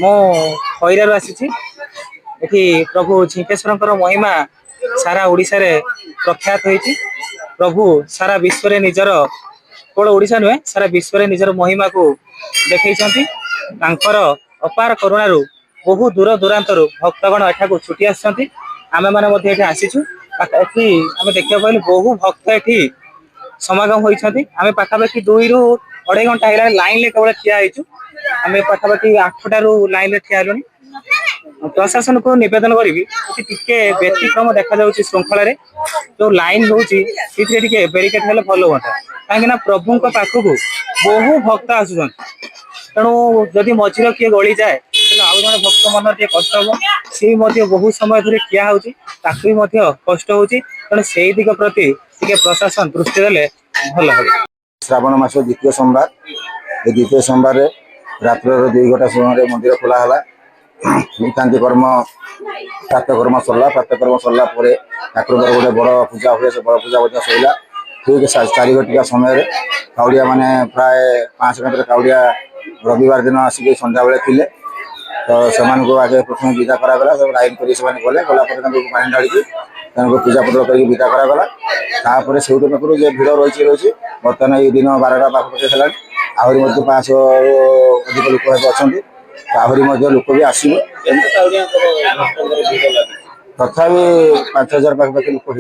मो खैरारू आसी एठी प्रभु झिंकेश्वर महिमा सारा ओडिशा रे प्रख्यात होती। प्रभु सारा विश्व रे निजर केवल ओडिशा नुहे सारा विश्व रे निजर महिमा को देखई अपार करुणारू बहु दूर दूरांतरू भक्तगण एठाकू छुटी आसी आमे माने आसीचु आमे देखिया पाइलु बहु भक्त एठी समागम होती। आमे पाखापाखि 2 ରୁ 2.5 घंटा है लाइन ले केवल ठिया होइछु। आमे पाखापाखि 8टारू लाइन ले ठिया हेलुनी। प्रशासन को निवेदन करी टिके व्यतिक्रम देखा जाउछि श्रृंखला रे जो लाइन होउछि सिथे टिके बेरिकेड हेले भलो होता काहे ना प्रभु को पाखु को बहु भक्त आसुछन तेणु जदि मझिर किए गली जाए आउ जन भक्त मन टे कष्ट हो सी बहुत समय धरी ठिया होउछि ताकू भी कष्ट होउछि तेणु से दिग प्रति टिके प्रशासन दृष्टि देले भल हो। श्रावण मास द्वितीय सोमवार द्वितीय सोमवार रात्र 2 घंटा समय मंदिर खोला है। निकांति कर्म प्रातकर्म सरला प्रातकर्म सरला ठाकुर गोटे बड़ पूजा हुए से बड़ पूजा सरला ठीक 4 घंटा समय काउड़िया माने प्राय 5 घंटे काउड़िया रविवार दिन आसिक संध्या बेले थिले तो से आगे प्रथम विदा करागला लाइन कर गले गला पानी ढाड़ी पूजा पत्र कर विदा करागला से पाखु जो भिड़ रही बर्तमान ये दिन 12टा पाखे है आहरी 500 अधिक लोक अच्छा आहरी लोक भी आसवे तथा 5000 पाखापाखि लोक हो।